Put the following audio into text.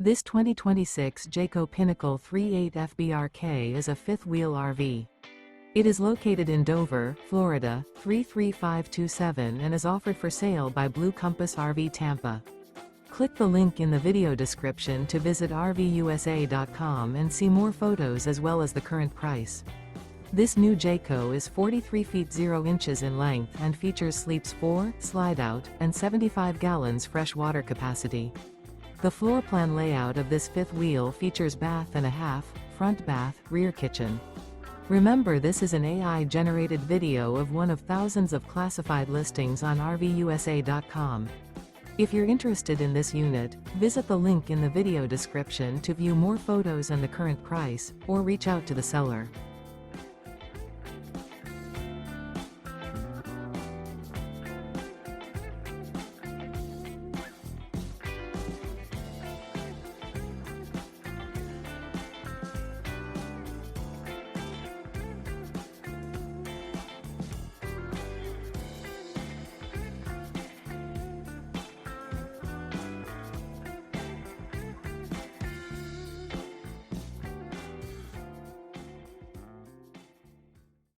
This 2026 Jayco Pinnacle 38 FBRK is a fifth-wheel RV. It is located in Dover, Florida, 33527 and is offered for sale by Blue Compass RV Tampa. Click the link in the video description to visit RVUSA.com and see more photos as well as the current price. This new Jayco is 43 feet 0 inches in length and features sleeps 4, slide-out, and 75 gallons fresh water capacity. The floor plan layout of this fifth wheel features bath and a half, front bath, rear kitchen. Remember, this is an AI-generated video of one of thousands of classified listings on RVUSA.com. If you're interested in this unit, visit the link in the video description to view more photos and the current price, or reach out to the seller.